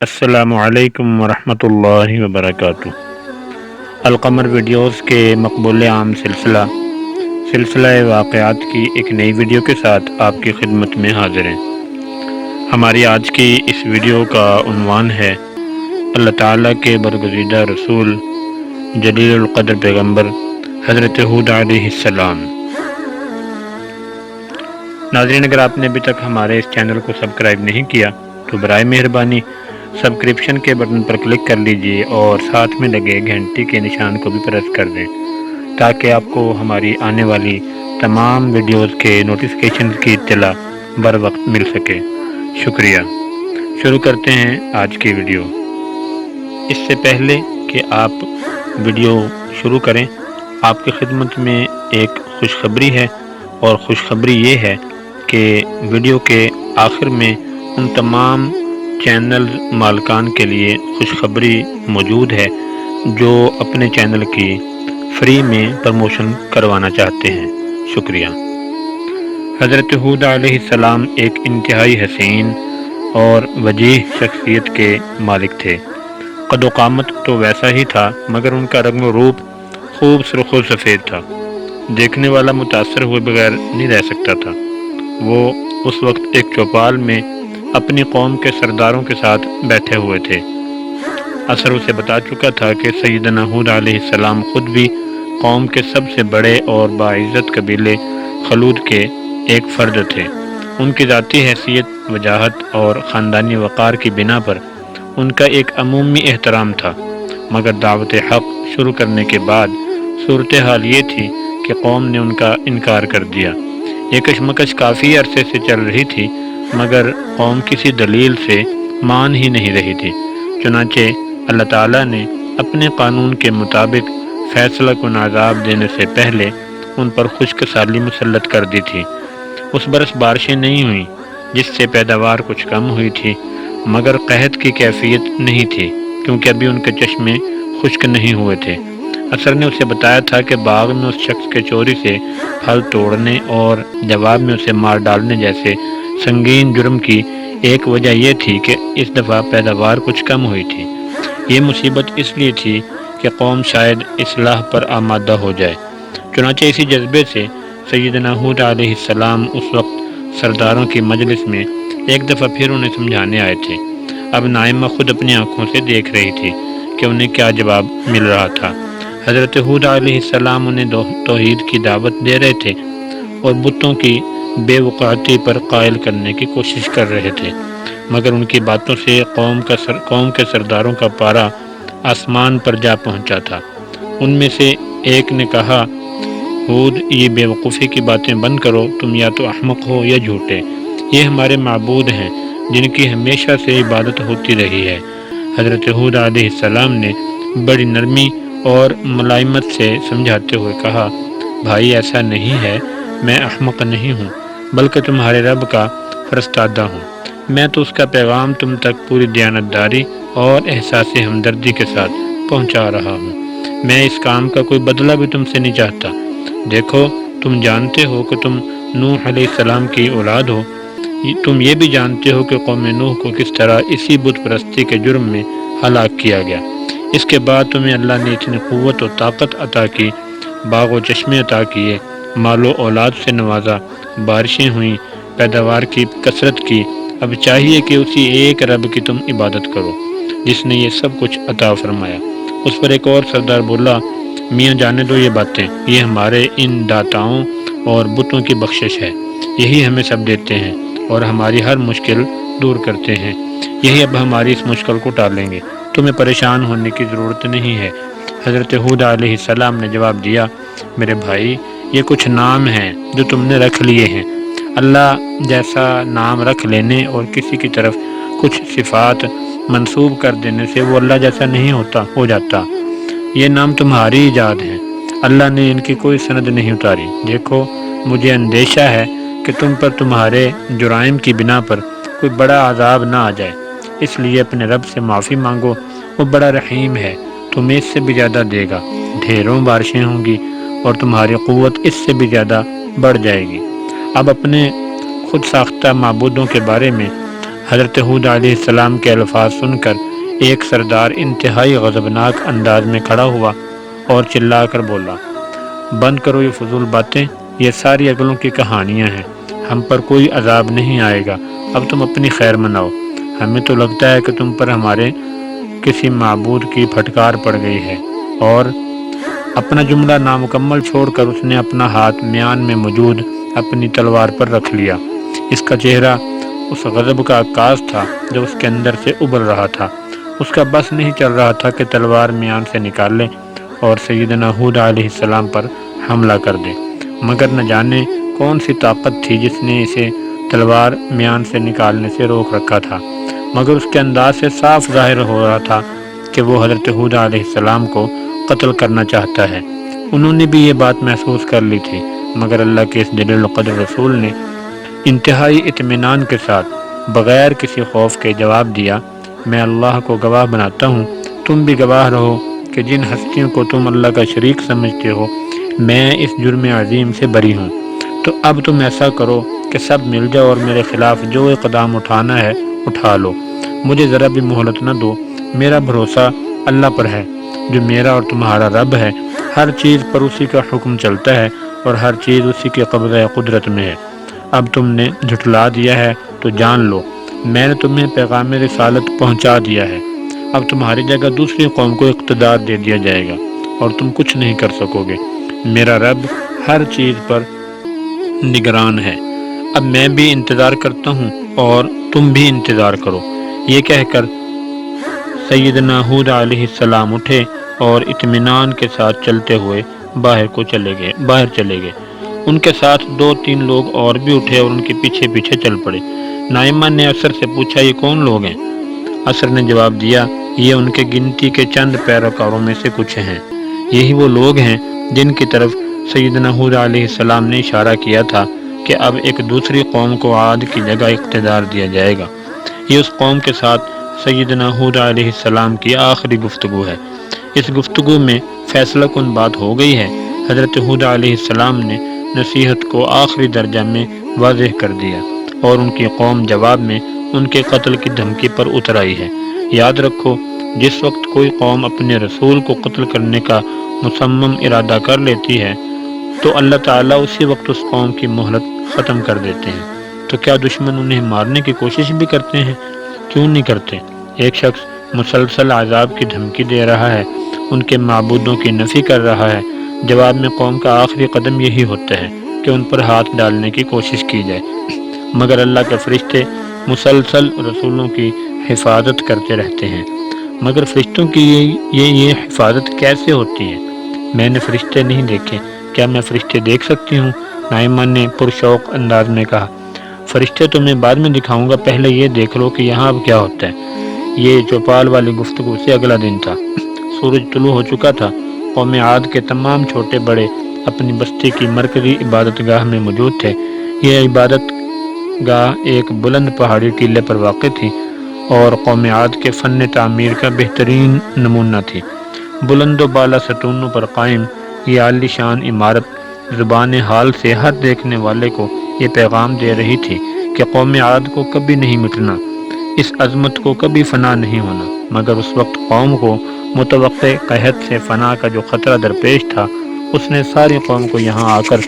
السلام علیکم ورحمۃ اللہ وبرکاتہ۔ القمر ویڈیوز کے مقبول عام سلسلہ واقعات کی ایک نئی ویڈیو کے ساتھ آپ کی خدمت میں حاضر ہیں۔ ہماری آج کی اس ویڈیو کا عنوان ہے اللہ تعالیٰ کے برگزیدہ رسول جلیل القدر پیغمبر حضرت ہود علیہ السلام۔ ناظرین، اگر آپ نے ابھی تک ہمارے اس چینل کو سبسکرائب نہیں کیا تو برائے مہربانی سبسکرپشن کے بٹن پر کلک کر لیجئے اور ساتھ میں لگے گھنٹی کے نشان کو بھی پریس کر دیں تاکہ آپ کو ہماری آنے والی تمام ویڈیوز کے نوٹیفیکیشن کی اطلاع بر وقت مل سکے۔ شکریہ۔ شروع کرتے ہیں آج کی ویڈیو۔ اس سے پہلے کہ آپ ویڈیو شروع کریں، آپ کی خدمت میں ایک خوشخبری ہے، اور خوشخبری یہ ہے کہ ویڈیو کے آخر میں ان تمام چینل مالکان کے لیے خوشخبری موجود ہے جو اپنے چینل کی فری میں پروموشن کروانا چاہتے ہیں۔ شکریہ۔ حضرت ہود علیہ السلام ایک انتہائی حسین اور وجیح شخصیت کے مالک تھے۔ قد و قامت تو ویسا ہی تھا، مگر ان کا رنگ و روپ خوب سرخ و سفید تھا، دیکھنے والا متاثر ہوئے بغیر نہیں رہ سکتا تھا۔ وہ اس وقت ایک چوپال میں اپنی قوم کے سرداروں کے ساتھ بیٹھے ہوئے تھے۔ اثر اسے بتا چکا تھا کہ سیدنا ہود علیہ السلام خود بھی قوم کے سب سے بڑے اور باعزت قبیلے خلود کے ایک فرد تھے۔ ان کی ذاتی حیثیت، وجاہت اور خاندانی وقار کی بنا پر ان کا ایک عمومی احترام تھا، مگر دعوت حق شروع کرنے کے بعد صورتحال یہ تھی کہ قوم نے ان کا انکار کر دیا۔ یہ کشمکش کافی عرصے سے چل رہی تھی، مگر قوم کسی دلیل سے مان ہی نہیں رہی تھی۔ چنانچہ اللہ تعالیٰ نے اپنے قانون کے مطابق فیصلہ کن عذاب دینے سے پہلے ان پر خشک سالی مسلط کر دی تھی۔ اس برس بارشیں نہیں ہوئیں، جس سے پیداوار کچھ کم ہوئی تھی، مگر قحط کی کیفیت نہیں تھی، کیونکہ ابھی ان کے چشمے خشک نہیں ہوئے تھے۔ اثر نے اسے بتایا تھا کہ باغ میں اس شخص کے چوری سے پھل توڑنے اور جواب میں اسے مار ڈالنے جیسے سنگین جرم کی ایک وجہ یہ تھی کہ اس دفعہ پیداوار کچھ کم ہوئی تھی۔ یہ مصیبت اس لیے تھی کہ قوم شاید اصلاح پر آمادہ ہو جائے۔ چنانچہ اسی جذبے سے سیدنا ہود علیہ السلام اس وقت سرداروں کی مجلس میں ایک دفعہ پھر انہیں سمجھانے آئے تھے۔ اب نائمہ خود اپنی آنکھوں سے دیکھ رہی تھی کہ انہیں کیا جواب مل رہا تھا۔ حضرت ہود علیہ السلام انہیں توحید کی دعوت دے رہے تھے اور بتوں کی بے وقعتی پر قائل کرنے کی کوشش کر رہے تھے، مگر ان کی باتوں سے قوم کے سرداروں کا پارا آسمان پر جا پہنچا تھا۔ ان میں سے ایک نے کہا، ہود، یہ بے وقوفی کی باتیں بند کرو، تم یا تو احمق ہو یا جھوٹے۔ یہ ہمارے معبود ہیں جن کی ہمیشہ سے عبادت ہوتی رہی ہے۔ حضرت ہود علیہ السلام نے بڑی نرمی اور ملائمت سے سمجھاتے ہوئے کہا، بھائی، ایسا نہیں ہے، میں احمق نہیں ہوں، بلکہ تمہارے رب کا فرستادہ ہوں۔ میں تو اس کا پیغام تم تک پوری دیانتداری اور احساس ہمدردی کے ساتھ پہنچا رہا ہوں۔ میں اس کام کا کوئی بدلہ بھی تم سے نہیں چاہتا۔ دیکھو، تم جانتے ہو کہ تم نوح علیہ السلام کی اولاد ہو۔ تم یہ بھی جانتے ہو کہ قوم نوح کو کس طرح اسی بت پرستی کے جرم میں ہلاک کیا گیا۔ اس کے بعد تمہیں اللہ نے اتنی قوت و طاقت عطا کی، باغ و چشمے عطا کیے، مال و اولاد سے نوازا، بارشیں ہوئیں، پیداوار کی کثرت کی۔ اب چاہیے کہ اسی ایک رب کی تم عبادت کرو جس نے یہ سب کچھ عطا فرمایا۔ اس پر ایک اور سردار بولا، میاں جانے دو یہ باتیں، یہ ہمارے ان داتاؤں اور بتوں کی بخشش ہے۔ یہی ہمیں سب دیتے ہیں اور ہماری ہر مشکل دور کرتے ہیں۔ یہی اب ہماری اس مشکل کو ٹالیں گے۔ تمہیں پریشان ہونے کی ضرورت نہیں ہے۔ حضرت ہود علیہ السلام نے جواب دیا، میرے بھائی، یہ کچھ نام ہیں جو تم نے رکھ لیے ہیں۔ اللہ جیسا نام رکھ لینے اور کسی کی طرف کچھ صفات منسوب کر دینے سے وہ اللہ جیسا نہیں ہو جاتا۔ یہ نام تمہاری ایجاد ہیں، اللہ نے ان کی کوئی سند نہیں اتاری۔ دیکھو، مجھے اندیشہ ہے کہ تم پر تمہارے جرائم کی بنا پر کوئی بڑا عذاب نہ آ جائے، اس لیے اپنے رب سے معافی مانگو، وہ بڑا رحیم ہے، تمہیں اس سے بھی زیادہ دے گا۔ ڈھیروں بارشیں ہوں گی اور تمہاری قوت اس سے بھی زیادہ بڑھ جائے گی۔ اب اپنے خود ساختہ معبودوں کے بارے میں حضرت ہود علیہ السلام کے الفاظ سن کر ایک سردار انتہائی غضبناک انداز میں کھڑا ہوا اور چلا کر بولا، بند کرو یہ فضول باتیں، یہ ساری عقلوں کی کہانیاں ہیں، ہم پر کوئی عذاب نہیں آئے گا، اب تم اپنی خیر مناؤ، ہمیں تو لگتا ہے کہ تم پر ہمارے کسی معبود کی پھٹکار پڑ گئی ہے۔ اور اپنا جملہ نامکمل چھوڑ کر اس نے اپنا ہاتھ میان میں موجود اپنی تلوار پر رکھ لیا۔ اس کا چہرہ اس غضب کا عکاس تھا جو اس کے اندر سے ابل رہا تھا۔ اس کا بس نہیں چل رہا تھا کہ تلوار میان سے نکال لے اور سیدنا ہود علیہ السلام پر حملہ کر دے، مگر نہ جانے کون سی طاقت تھی جس نے اسے تلوار میان سے نکالنے سے روک رکھا تھا، مگر اس کے انداز سے صاف ظاہر ہو رہا تھا کہ وہ حضرت ہود علیہ السلام کو قتل کرنا چاہتا ہے۔ انہوں نے بھی یہ بات محسوس کر لی تھی، مگر اللہ کے اس جلیل القدر رسول نے انتہائی اطمینان کے ساتھ بغیر کسی خوف کے جواب دیا، میں اللہ کو گواہ بناتا ہوں، تم بھی گواہ رہو کہ جن ہستیوں کو تم اللہ کا شریک سمجھتے ہو میں اس جرم عظیم سے بری ہوں۔ تو اب تم ایسا کرو کہ سب مل جاؤ اور میرے خلاف جو اقدام اٹھانا ہے اٹھا لو، مجھے ذرا بھی مہلت نہ دو، میرا بھروسہ اللہ پر ہے جو میرا اور تمہارا رب ہے، ہر چیز پر اسی کا حکم چلتا ہے اور ہر چیز اسی کے قبضہ قدرت میں ہے۔ اب تم نے جھٹلا دیا ہے تو جان لو میں نے تمہیں پیغام رسالت پہنچا دیا ہے، اب تمہاری جگہ دوسری قوم کو اقتدار دے دیا جائے گا اور تم کچھ نہیں کر سکو گے، میرا رب ہر چیز پر نگران ہے، اب میں بھی انتظار کرتا ہوں اور تم بھی انتظار کرو۔ یہ کہہ کر سیدنا ہود علیہ السلام اٹھے اور اطمینان کے ساتھ چلتے ہوئے باہر چلے گئے۔ ان کے ساتھ 2-3 لوگ اور بھی اٹھے اور ان کے پیچھے پیچھے چل پڑے۔ نائمہ نے اثر سے پوچھا، یہ کون لوگ ہیں؟ اثر نے جواب دیا، یہ ان کے گنتی کے چند پیروکاروں میں سے کچھ ہیں، یہی وہ لوگ ہیں جن کی طرف سیدنا ہود علیہ السلام نے اشارہ کیا تھا کہ اب ایک دوسری قوم کو عاد کی جگہ اقتدار دیا جائے گا۔ یہ اس قوم کے ساتھ سیدنا ہود علیہ السلام کی آخری گفتگو ہے۔ اس گفتگو میں فیصلہ کن بات ہو گئی ہے۔ حضرت ہود علیہ السلام نے نصیحت کو آخری درجہ میں واضح کر دیا اور ان کی قوم جواب میں ان کے قتل کی دھمکی پر اتر آئی ہے۔ یاد رکھو، جس وقت کوئی قوم اپنے رسول کو قتل کرنے کا مصمم ارادہ کر لیتی ہے تو اللہ تعالیٰ اسی وقت اس قوم کی مہلت ختم کر دیتے ہیں۔ تو کیا دشمن انہیں مارنے کی کوشش بھی کرتے ہیں؟ کیوں نہیں کرتے؟ ایک شخص مسلسل عذاب کی دھمکی دے رہا ہے، ان کے معبودوں کی نفی کر رہا ہے، جواب میں قوم کا آخری قدم یہی ہوتا ہے کہ ان پر ہاتھ ڈالنے کی کوشش کی جائے، مگر اللہ کے فرشتے مسلسل رسولوں کی حفاظت کرتے رہتے ہیں۔ مگر فرشتوں کی یہ حفاظت کیسے ہوتی ہے؟ میں نے فرشتے نہیں دیکھے، کیا میں فرشتے دیکھ سکتی ہوں؟ نائمہ نے پرشوق انداز میں کہا، فرشتے تو میں بعد میں دکھاؤں گا، پہلے یہ دیکھ لو کہ یہاں اب کیا ہوتا ہے۔ یہ چوپال والی گفتگو سے اگلا دن تھا، سورج طلوع ہو چکا تھا، قوم عاد کے تمام چھوٹے بڑے اپنی بستی کی مرکزی عبادت گاہ میں موجود تھے۔ یہ عبادت گاہ ایک بلند پہاڑی ٹیلے پر واقع تھی اور قوم عاد کے فن تعمیر کا بہترین نمونہ تھی۔ بلند و بالا ستونوں پر قائم یہ عالی شان عمارت زبان حال سے ہر دیکھنے والے کو یہ پیغام دے رہی تھی کہ قوم عاد کو کبھی نہیں مٹنا، اس عظمت کو کبھی فنا نہیں ہونا۔ مگر اس وقت قوم کو متوقع قحط سے فنا کا جو خطرہ درپیش تھا، اس نے ساری قوم کو یہاں آ کر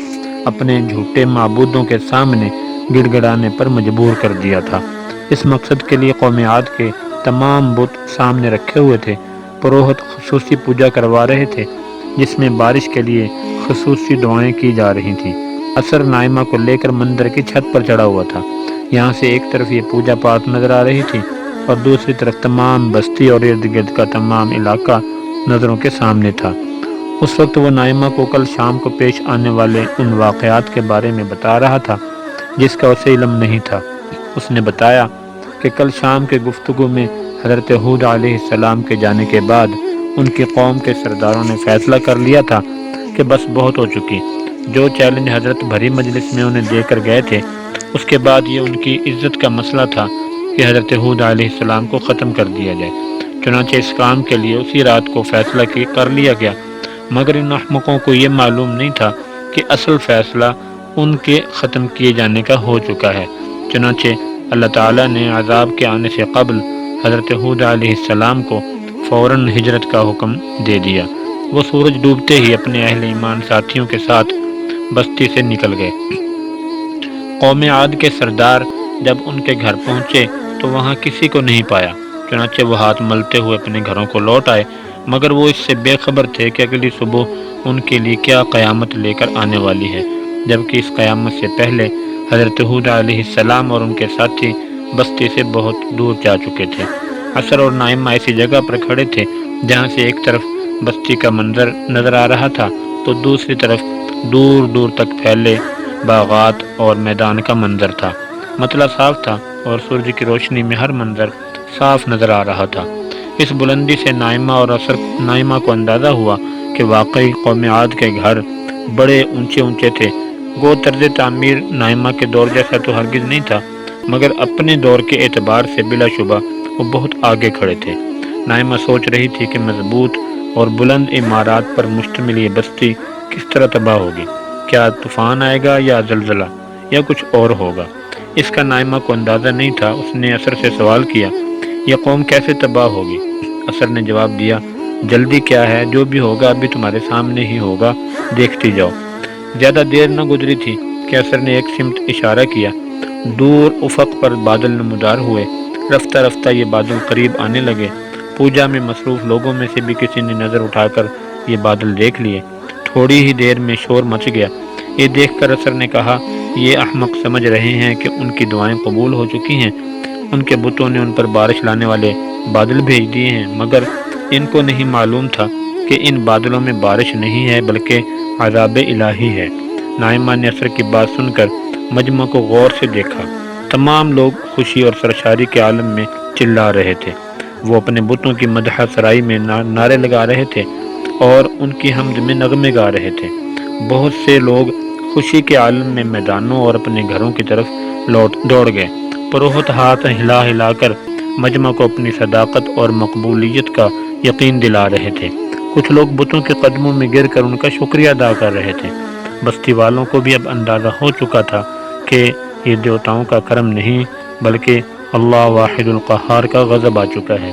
اپنے جھوٹے معبودوں کے سامنے گڑ گڑانے پر مجبور کر دیا تھا۔ اس مقصد کے لیے قوم عاد کے تمام بت سامنے رکھے ہوئے تھے، پروہت خصوصی پوجا کروا رہے تھے جس میں بارش کے لیے خصوصی دعائیں کی جا رہی تھیں۔ اثر نائمہ کو لے کر مندر کی چھت پر چڑھا ہوا تھا۔ یہاں سے ایک طرف یہ پوجا پاٹ نظر آ رہی تھی اور دوسری طرف تمام بستی اور ارد گرد کا تمام علاقہ نظروں کے سامنے تھا۔ اس وقت وہ نائمہ کو کل شام کو پیش آنے والے ان واقعات کے بارے میں بتا رہا تھا جس کا اسے علم نہیں تھا۔ اس نے بتایا کہ کل شام کے گفتگو میں حضرت ہود علیہ السلام کے جانے کے بعد ان کی قوم کے سرداروں نے فیصلہ کر لیا تھا کہ بس بہت ہو چکی، جو چیلنج حضرت بھری مجلس میں انہیں دے کر گئے تھے، اس کے بعد یہ ان کی عزت کا مسئلہ تھا کہ حضرت ہود علیہ السلام کو ختم کر دیا جائے۔ چنانچہ اس کام کے لیے اسی رات کو فیصلہ کر لیا گیا، مگر ان احمقوں کو یہ معلوم نہیں تھا کہ اصل فیصلہ ان کے ختم کیے جانے کا ہو چکا ہے۔ چنانچہ اللہ تعالیٰ نے عذاب کے آنے سے قبل حضرت ہود علیہ السلام کو فوراً ہجرت کا حکم دے دیا۔ وہ سورج ڈوبتے ہی اپنے اہل ایمان ساتھیوں کے ساتھ بستی سے نکل گئے۔ قوم عاد کے سردار جب ان کے گھر پہنچے تو وہاں کسی کو نہیں پایا، چنانچہ وہ ہاتھ ملتے ہوئے اپنے گھروں کو لوٹ آئے، مگر وہ اس سے بے خبر تھے کہ اگلی صبح ان کے لیے کیا قیامت لے کر آنے والی ہے، جبکہ اس قیامت سے پہلے حضرت ہود علیہ السلام اور ان کے ساتھی بستی سے بہت دور جا چکے تھے۔ عصر اور نائمہ ایسی جگہ پر کھڑے تھے جہاں سے ایک طرف بستی کا منظر نظر آ رہا تھا تو دوسری طرف دور دور تک پھیلے باغات اور میدان کا منظر تھا۔ مطلع صاف تھا اور سورج کی روشنی میں ہر منظر صاف نظر آ رہا تھا۔ اس بلندی سے نائمہ کو اندازہ ہوا کہ واقعی قوم عاد کے گھر بڑے اونچے اونچے تھے۔ گو طرز تعمیر نائمہ کے دور جیسا تو ہرگز نہیں تھا، مگر اپنے دور کے اعتبار سے بلا شبہ وہ بہت آگے کھڑے تھے۔ نائمہ سوچ رہی تھی کہ مضبوط اور بلند عمارات پر مشتمل یہ بستی کس طرح تباہ ہوگی، کیا طوفان آئے گا یا زلزلہ یا کچھ اور ہوگا؟ اس کا نائمہ کو اندازہ نہیں تھا۔ اس نے عصر سے سوال کیا، یہ قوم کیسے تباہ ہوگی؟ عصر نے جواب دیا، جلدی کیا ہے، جو بھی ہوگا ابھی تمہارے سامنے ہی ہوگا، دیکھتی جاؤ۔ زیادہ دیر نہ گزری تھی کہ عصر نے ایک سمت اشارہ کیا۔ دور افق پر بادل نمودار ہوئے۔ رفتہ رفتہ یہ بادل قریب آنے لگے۔ پوجا میں مصروف لوگوں میں سے بھی کسی نے نظر اٹھا کر یہ بادل دیکھ لیے۔ تھوڑی ہی دیر میں شور مچ گیا۔ یہ دیکھ کر عصر نے کہا، یہ احمق سمجھ رہے ہیں کہ ان کی دعائیں قبول ہو چکی ہیں، ان کے بتوں نے ان پر بارش لانے والے بادل بھیج دیے ہیں، مگر ان کو نہیں معلوم تھا کہ ان بادلوں میں بارش نہیں ہے بلکہ عذاب الہی ہے۔ نائمہ نے عصر کی بات سن کر مجمع کو غور سے دیکھا۔ تمام لوگ خوشی اور سرشاری کے عالم میں چلا رہے تھے۔ وہ اپنے بتوں کی مدح سرائی میں نعرے لگا رہے تھے اور ان کی حمد میں نغمے گا رہے تھے۔ بہت سے لوگ خوشی کے عالم میں میدانوں اور اپنے گھروں کی طرف دوڑ گئے، پروہت ہاتھ ہلا ہلا کر مجمع کو اپنی صداقت اور مقبولیت کا یقین دلا رہے تھے۔ کچھ لوگ بتوں کے قدموں میں گر کر ان کا شکریہ ادا کر رہے تھے۔ بستی والوں کو بھی اب اندازہ ہو چکا تھا کہ یہ دیوتاؤں کا کرم نہیں بلکہ اللہ واحد القہار کا غضب آ چکا ہے۔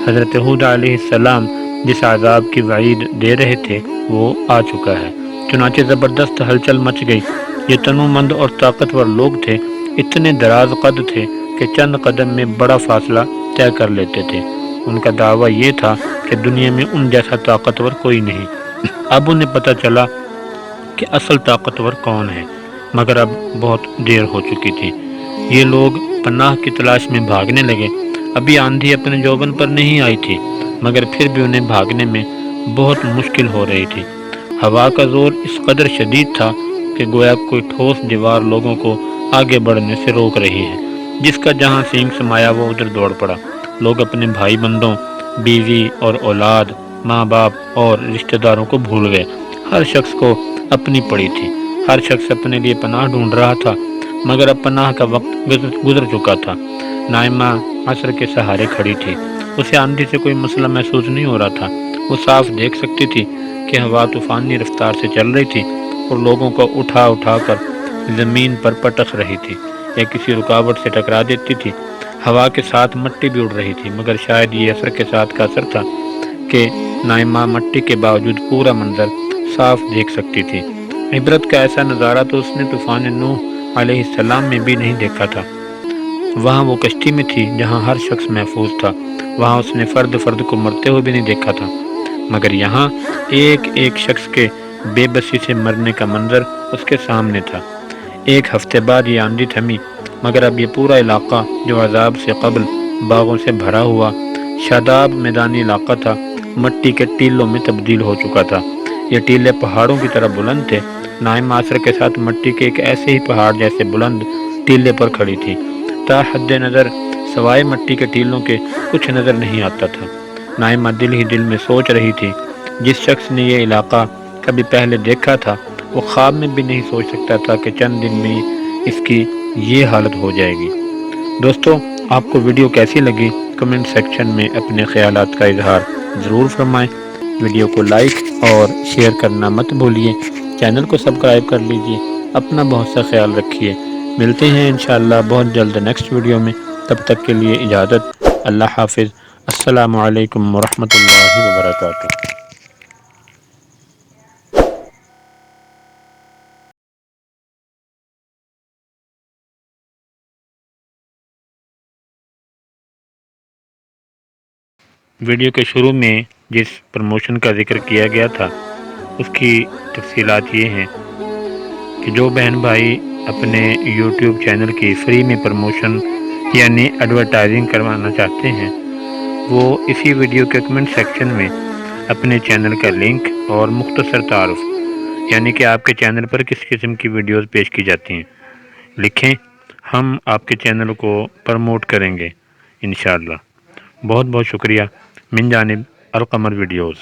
حضرت ہود علیہ السلام جس عذاب کی وعید دے رہے تھے وہ آ چکا ہے۔ چنانچہ زبردست ہلچل مچ گئی۔ یہ تنو مند اور طاقتور لوگ تھے، اتنے دراز قد تھے کہ چند قدم میں بڑا فاصلہ طے کر لیتے تھے۔ ان کا دعویٰ یہ تھا کہ دنیا میں ان جیسا طاقتور کوئی نہیں۔ اب انہیں پتہ چلا کہ اصل طاقتور کون ہے، مگر اب بہت دیر ہو چکی تھی۔ یہ لوگ پناہ کی تلاش میں بھاگنے لگے۔ ابھی آندھی اپنے جوبن پر نہیں آئی تھی، مگر پھر بھی انہیں بھاگنے میں بہت مشکل ہو رہی تھی۔ ہوا کا زور اس قدر شدید تھا کہ گویا کوئی ٹھوس دیوار لوگوں کو آگے بڑھنے سے روک رہی ہے۔ جس کا جہاں سینگ سمایا وہ ادھر دوڑ پڑا۔ لوگ اپنے بھائی بندوں، بیوی اور اولاد، ماں باپ اور رشتہ داروں کو بھول گئے۔ ہر شخص کو اپنی پڑی تھی، ہر شخص اپنے لیے پناہ ڈھونڈ رہا تھا، مگر اب پناہ کا وقت گزر چکا تھا۔ نائمہ عصر کے سہارے کھڑی تھی۔ اسے آندھی سے کوئی مسئلہ محسوس نہیں ہو رہا تھا۔ وہ صاف دیکھ سکتی تھی کہ ہوا طوفانی رفتار سے چل رہی تھی اور لوگوں کو اٹھا اٹھا کر زمین پر پٹک رہی تھی یا کسی رکاوٹ سے ٹکرا دیتی تھی۔ ہوا کے ساتھ مٹی بھی اڑ رہی تھی، مگر شاید یہ عصر کے ساتھ کا اثر تھا کہ نائمہ مٹی کے باوجود پورا منظر صاف دیکھ سکتی تھی۔ عبرت کا ایسا نظارہ تو اس نے طوفان نوح علیہ السلام میں بھی نہیں دیکھا تھا۔ وہاں وہ کشتی میں تھی جہاں ہر شخص محفوظ تھا، وہاں اس نے فرد کو مرتے ہوئے بھی نہیں دیکھا تھا، مگر یہاں ایک ایک شخص کے بے بسی سے مرنے کا منظر اس کے سامنے تھا۔ ایک ہفتے بعد یہ آندھی تھمی، مگر اب یہ پورا علاقہ جو عذاب سے قبل باغوں سے بھرا ہوا شاداب میدانی علاقہ تھا، مٹی کے ٹیلوں میں تبدیل ہو چکا تھا۔ یہ ٹیلے پہاڑوں کی طرح بلند تھے۔ نائمہ عصر کے ساتھ مٹی کے ایک ایسے ہی پہاڑ جیسے بلند ٹیلے پر کھڑی تھی۔ تا حد نظر سوائے مٹی کے ٹیلوں کے کچھ نظر نہیں آتا تھا۔ نائمہ دل ہی دل میں سوچ رہی تھی، جس شخص نے یہ علاقہ کبھی پہلے دیکھا تھا وہ خواب میں بھی نہیں سوچ سکتا تھا کہ چند دن میں اس کی یہ حالت ہو جائے گی۔ دوستو، آپ کو ویڈیو کیسی لگی کمنٹ سیکشن میں اپنے خیالات کا اظہار ضرور فرمائیں۔ ویڈیو کو لائک اور شیئر کرنا مت بھولیے۔ چینل کو سبسکرائب کر لیجیے۔ اپنا بہت سا خیال رکھیے۔ ملتے ہیں انشاءاللہ بہت جلد نیکسٹ ویڈیو میں، تب تک کے لیے اجازت، اللہ حافظ، السلام علیکم ورحمۃ اللہ وبرکاتہ۔ ویڈیو کے شروع میں جس پروموشن کا ذکر کیا گیا تھا اس کی تفصیلات یہ ہیں کہ جو بہن بھائی اپنے یوٹیوب چینل کی فری میں پروموشن یعنی ایڈورٹائزنگ کروانا چاہتے ہیں، وہ اسی ویڈیو کے کمنٹ سیکشن میں اپنے چینل کا لنک اور مختصر تعارف یعنی کہ آپ کے چینل پر کس قسم کی ویڈیوز پیش کی جاتی ہیں لکھیں، ہم آپ کے چینل کو پروموٹ کریں گے انشاءاللہ۔ بہت بہت شکریہ من جانب القمر ویڈیوز۔